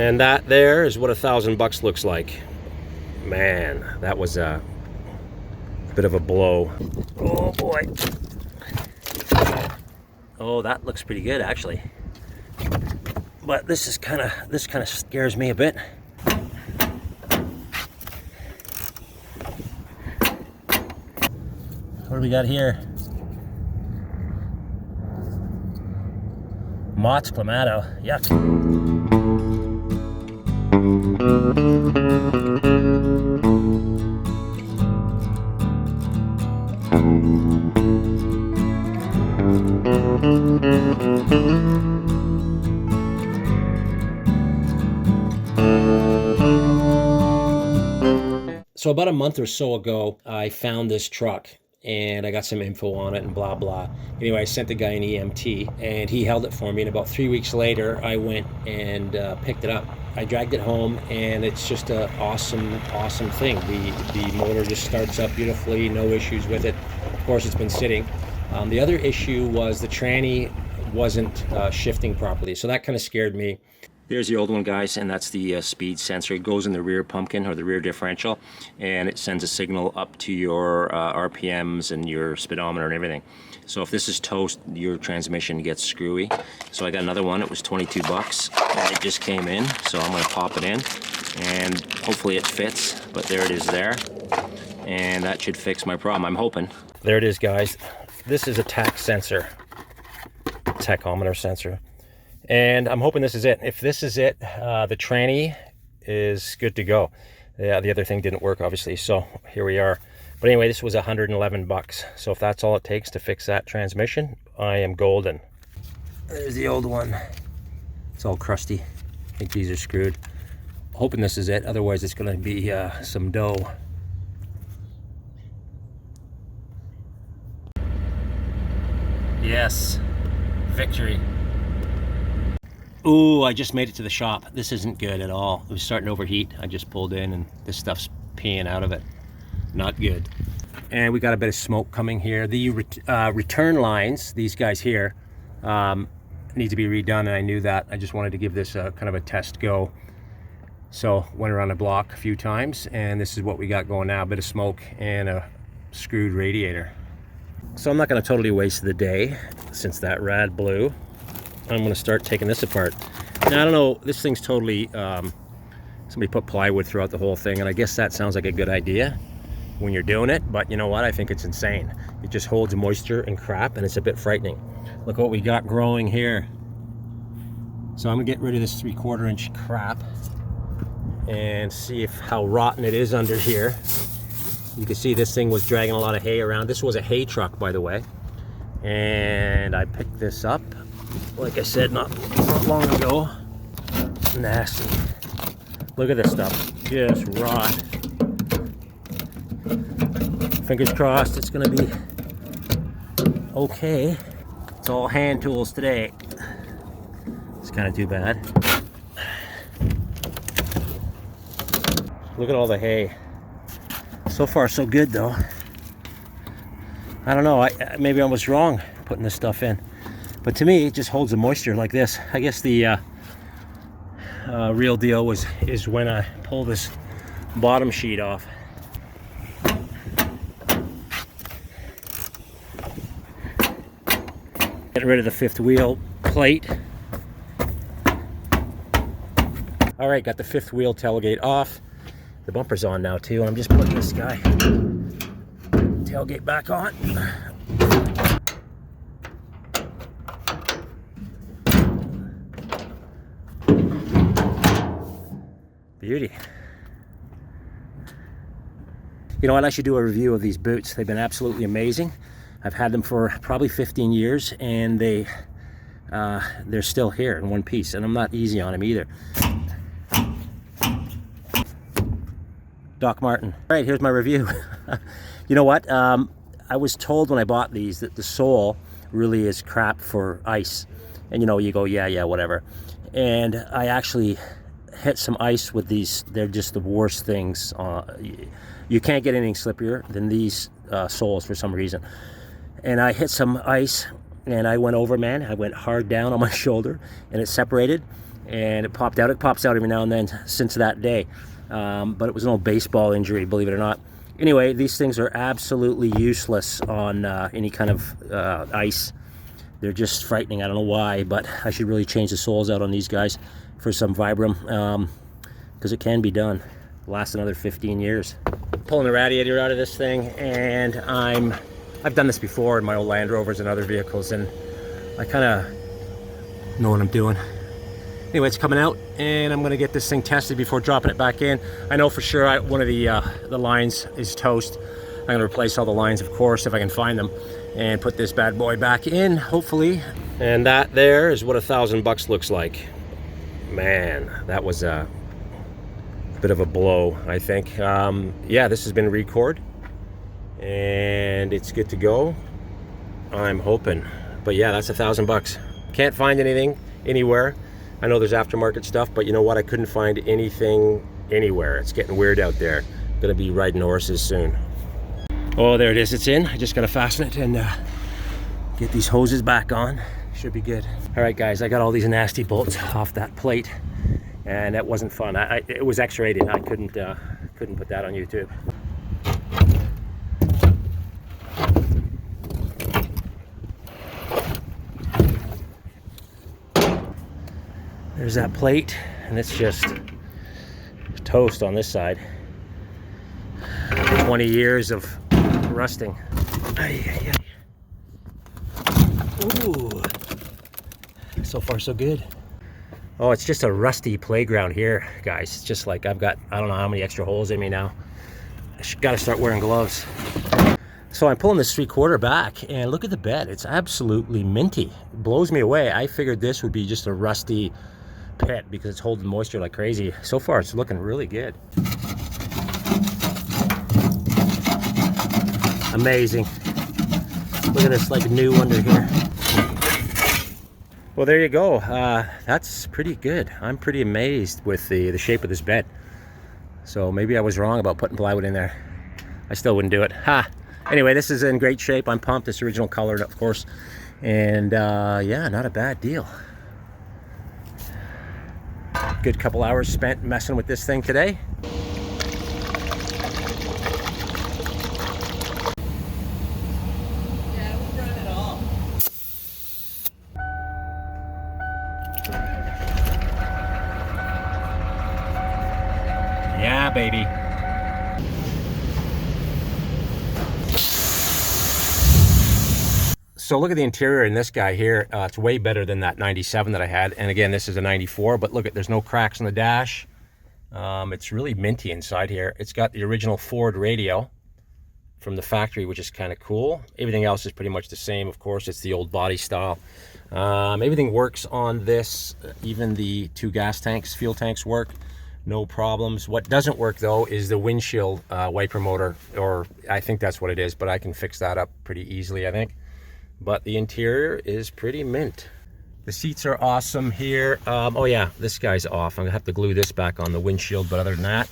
And that there is what $1,000 looks like. Man, that was a bit of a blow. Oh boy. Oh, that looks pretty good actually. But this kind of scares me a bit. What do we got here? Mott's Clamato. Yuck. So about a month or so ago, I found this truck and I got some info on it and blah, blah. Anyway, I sent the guy an EMT and he held it for me. And about 3 weeks later, I went and picked it up. I dragged it home and it's just an awesome, awesome thing. The motor just starts up beautifully, no issues with it. Of course, it's been sitting. The other issue was the tranny wasn't shifting properly. So that kind of scared me. There's the old one, guys, and that's the speed sensor. It goes in the rear pumpkin or the rear differential, and it sends a signal up to your RPMs and your speedometer and everything. So if this is toast, your transmission gets screwy. So I got another one. It was 22 bucks, and it just came in. So I'm going to pop it in, and hopefully it fits. But there it is there, and that should fix my problem, I'm hoping. There it is, guys. This is a tach sensor, tachometer sensor. And I'm hoping this is it. If this is it, the tranny is good to go. Yeah, the other thing didn't work, obviously, so here we are. But anyway, this was 111 bucks. So if that's all it takes to fix that transmission, I am golden. There's the old one. It's all crusty. I think these are screwed. Hoping this is it, otherwise it's gonna be some dough. Yes, victory. Ooh, I just made it to the shop. This isn't good at all. It was starting to overheat. I just pulled in and this stuff's peeing out of it. Not good. And we got a bit of smoke coming here. The return lines, these guys here, need to be redone, and I knew that. I just wanted to give this a kind of a test go. So went around the block a few times, and this is what we got going now. A bit of smoke and a screwed radiator. So I'm not gonna totally waste the day since that rad blew. I'm going to start taking this apart. Now, I don't know, this thing's totally, somebody put plywood throughout the whole thing, and I guess that sounds like a good idea when you're doing it, but you know what, I think it's insane. It just holds moisture and crap, and it's a bit frightening. Look what we got growing here. So I'm going to get rid of this 3/4 inch crap and see how rotten it is under here. You can see this thing was dragging a lot of hay around. This was a hay truck, by the way, and I picked this up. Like I said, not long ago. Nasty. Look at this stuff. Just rot. Fingers crossed it's gonna be okay. It's all hand tools today. It's kind of too bad. Look at all the hay. So far so good though. I don't know, maybe I was wrong putting this stuff in. But to me, it just holds the moisture like this. I guess the real deal is when I pull this bottom sheet off. Getting rid of the fifth wheel plate. All right, got the fifth wheel tailgate off. The bumper's on now too, and I'm just putting this guy tailgate back on. Beauty. You know what, I should do a review of these boots. They've been absolutely amazing. I've had them for probably 15 years, and they're still here in one piece, and I'm not easy on them either. Doc Martin. All right, here's my review. You know what, I was told when I bought these that the sole really is crap for ice, and you know, you go, yeah, whatever. And I actually hit some ice with these. They're just the worst things. You can't get anything slippier than these soles for some reason. And I hit some ice and I went over, man. I went hard down on my shoulder and it separated. and it popped out. It pops out every now and then since that day. But it was an old baseball injury, believe it or not. Anyway, these things are absolutely useless on any kind of ice. They're just frightening. I don't know why, but I should really change the soles out on these guys for some Vibram, because it can be done. Last another 15 years. Pulling the radiator out of this thing, and I've done this before in my old Land Rovers and other vehicles, and I kind of know what I'm doing. Anyway, it's coming out, and I'm gonna get this thing tested before dropping it back in. I know for sure one of the lines is toast. I'm gonna replace all the lines, of course, if I can find them, and put this bad boy back in, hopefully. And that there is what $1,000 looks like. Man, that was a bit of a blow, I think. Yeah, this has been record, and it's good to go, I'm hoping. But yeah, that's $1,000. Can't find anything anywhere. I know there's aftermarket stuff, but you know what? I couldn't find anything anywhere. It's getting weird out there. Gonna be riding horses soon. Oh, there it is. It's in. I just gotta fasten it and get these hoses back on. Should be good. All right, guys, I got all these nasty bolts off that plate, and that wasn't fun. It was X-rated. I couldn't put that on YouTube. There's that plate, and it's just toast on this side. 20 years of rusting. Ay, ay, ay. Ooh. So far, so good. Oh, it's just a rusty playground here, guys. It's just like I've got, I don't know how many extra holes in me now. I gotta start wearing gloves. So I'm pulling this 3/4 back, and look at the bed. It's absolutely minty. It blows me away. I figured this would be just a rusty pit because it's holding moisture like crazy. So far, it's looking really good. Amazing. Look at this, like new under here. Well, there you go. That's pretty good. I'm pretty amazed with the shape of this bed. So maybe I was wrong about putting plywood in there. I still wouldn't do it. Ha! Anyway, this is in great shape. I'm pumped. It's original color, of course. And yeah, not a bad deal. Good couple hours spent messing with this thing today. Yeah, we'll run it all. Yeah, baby. So look at the interior in this guy here. It's way better than that 97 that I had. And again, this is a 94, but look at, there's no cracks on the dash. It's really minty inside here. It's got the original Ford radio from the factory, which is kind of cool. Everything else is pretty much the same. Of course, it's the old body style. Everything works on this. Even the 2 gas tanks, fuel tanks work. No problems. What doesn't work though is the windshield wiper motor, or I think that's what it is, but I can fix that up pretty easily, I think. But the interior is pretty mint. The seats are awesome here. Oh yeah, this guy's off. I'm gonna have to glue this back on the windshield, but other than that,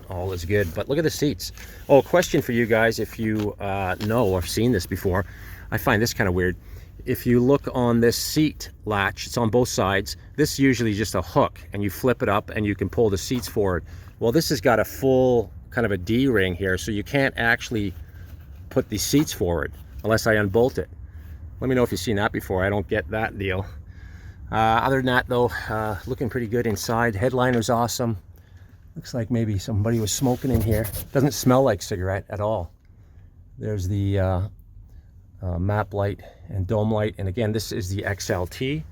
all is good. But look at the seats. Oh, question for you guys, if you know or have seen this before. I find this kind of weird. If you look on this seat latch, it's on both sides. This is usually just a hook, and you flip it up and you can pull the seats forward. Well, this has got a full kind of a D-ring here, so you can't actually put the seats forward unless I unbolt it. Let me know if you've seen that before. I don't get that deal. Other than that though, looking pretty good inside. Headliner's awesome. Looks like maybe somebody was smoking in here. Doesn't smell like cigarette at all. There's the map light and dome light. And again, this is the XLT.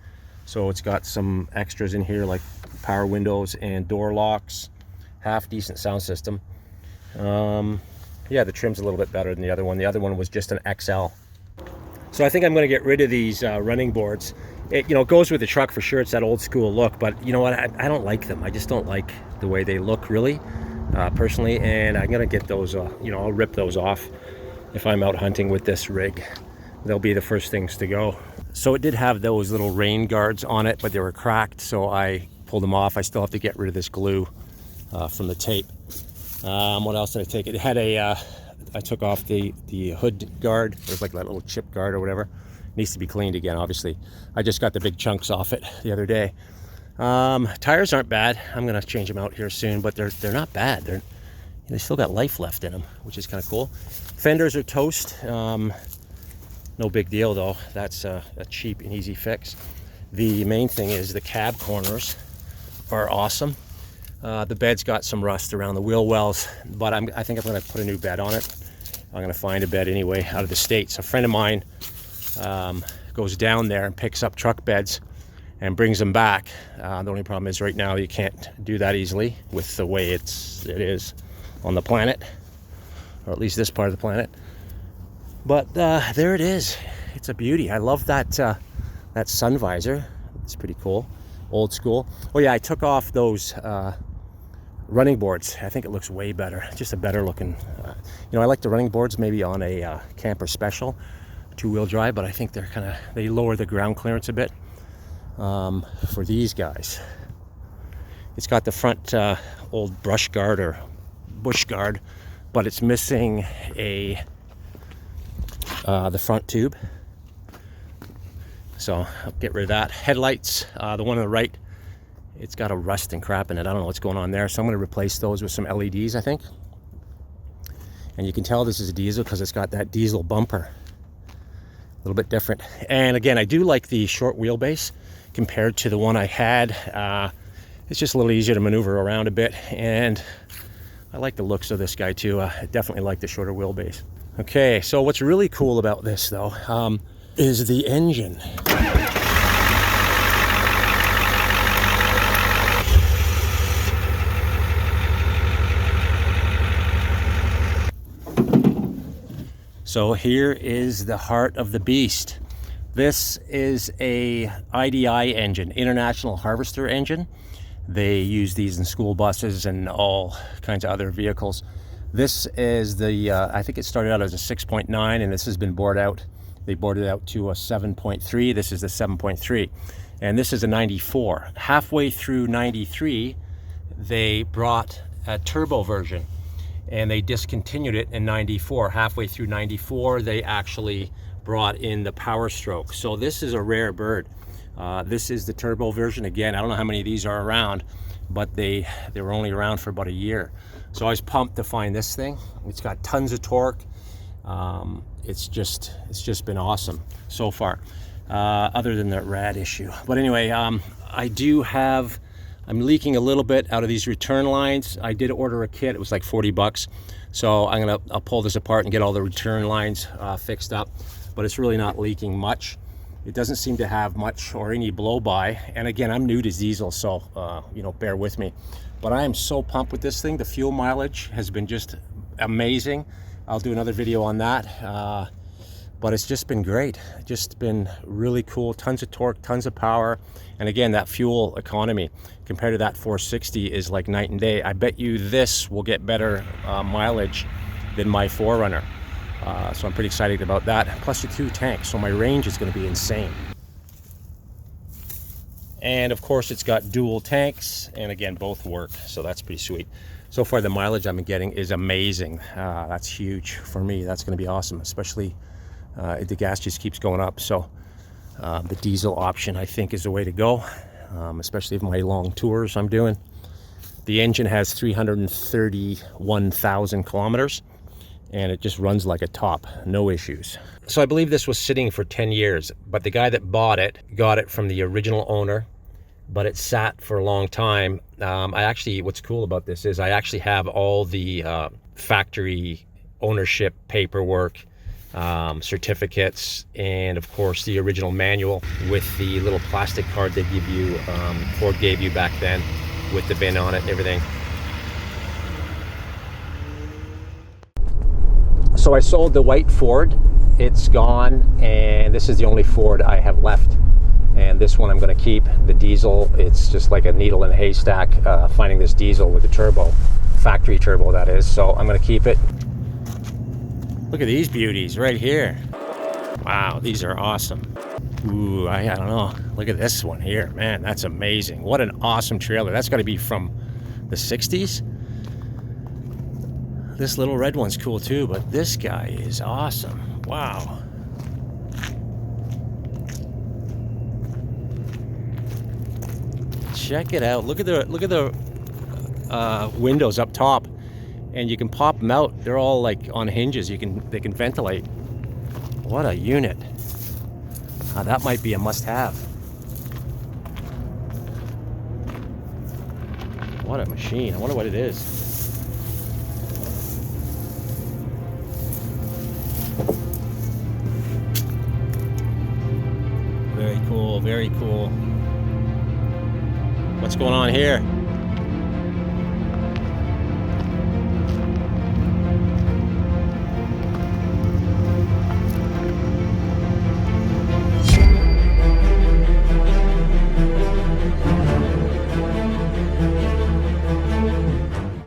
So it's got some extras in here like power windows and door locks. Half decent sound system. Yeah, the trim's a little bit better than the other one. The other one was just an XL. So I think I'm going to get rid of these running boards. It, you know, goes with the truck for sure. It's that old school look, but you know what? I don't like them. I just don't like the way they look, really, personally. And I'm going to get those, you know, I'll rip those off if I'm out hunting with this rig. They'll be the first things to go. So it did have those little rain guards on it, but they were cracked, so I pulled them off. I still have to get rid of this glue from the tape. What else did I take? It had a, I took off the hood guard. There's like that little chip guard or whatever. It needs to be cleaned again, obviously. I just got the big chunks off it the other day. Tires aren't bad. I'm gonna change them out here soon, but they're not bad. They still got life left in them, which is kind of cool. Fenders are toast. No big deal though. That's a cheap and easy fix. The main thing is the cab corners are awesome. The bed's got some rust around the wheel wells, but I think I'm going to put a new bed on it. I'm going to find a bed anyway out of the States. A friend of mine goes down there and picks up truck beds and brings them back. The only problem is right now you can't do that easily with the way it is on the planet, or at least this part of the planet. But there it is. It's a beauty. I love that sun visor. It's pretty cool, old school. Oh yeah, I took off those running boards. I think it looks way better, just a better looking. You know, I like the running boards maybe on a camper special, two-wheel drive, but I think they lower the ground clearance a bit for these guys. It's got the front old brush guard or bush guard, but it's missing the front tube. So I'll get rid of that. Headlights, the one on the right, it's got a rust and crap in it. I don't know what's going on there. So I'm going to replace those with some LEDs, I think. And you can tell this is a diesel because it's got that diesel bumper. A little bit different. And again, I do like the short wheelbase compared to the one I had. It's just a little easier to maneuver around a bit. And I like the looks of this guy too. I definitely like the shorter wheelbase. Okay, so what's really cool about this though is the engine. So here is the heart of the beast. This is a IDI engine, International Harvester engine. They use these in school buses and all kinds of other vehicles. This is the, I think it started out as a 6.9 and this has been bored out. They bored it out to a 7.3. This is the 7.3. And this is a 94. Halfway through 93, they brought a turbo version and they discontinued it in 94. Halfway through 94, they actually brought in the Power Stroke. So this is a rare bird. This is the turbo version. Again, I don't know how many of these are around, but they were only around for about a year. So I was pumped to find this thing. It's got tons of torque. It's just been awesome so far, other than that rad issue. But anyway, I'm leaking a little bit out of these return lines. I did order a kit. It was like 40 bucks. So I'll pull this apart and get all the return lines fixed up, but it's really not leaking much. It doesn't seem to have much or any blow by. And again, I'm new to diesel, so you know, bear with me. But I am so pumped with this thing. The fuel mileage has been just amazing. I'll do another video on that. But it's just been great. Just been really cool. Tons of torque, tons of power. And again, that fuel economy compared to that 460 is like night and day. I bet you this will get better mileage than my 4Runner. So I'm pretty excited about that. Plus the 2 tanks, so my range is going to be insane. And of course, it's got dual tanks, and again, both work, so that's pretty sweet. So far, the mileage I've been getting is amazing. That's huge for me. That's going to be awesome, especially if the gas just keeps going up. So the diesel option, I think, is the way to go, especially for my long tours I'm doing. The engine has 331,000 kilometers. And it just runs like a top, no issues. So I believe this was sitting for 10 years, but the guy that bought it got it from the original owner, but it sat for a long time. What's cool about this is I actually have all the factory ownership paperwork, certificates, and of course the original manual with the little plastic card they give you, Ford gave you back then with the bin on it and everything. So I sold the white Ford, it's gone, and this is the only Ford I have left. And this one I'm going to keep. The diesel, it's just like a needle in a haystack, finding this diesel with the turbo, factory turbo that is, so I'm going to keep it. Look at these beauties right here. Wow, these are awesome. Ooh, I don't know. Look at this one here, man, that's amazing. What an awesome trailer. That's got to be from the 60s. This little red one's cool too, but this guy is awesome. Wow. check it out. Look at the windows up top, and you can pop them out. They're all like on hinges. They can ventilate. What a unit. That might be a must-have. What a machine. I wonder what it is. Very cool, very cool. What's going on here?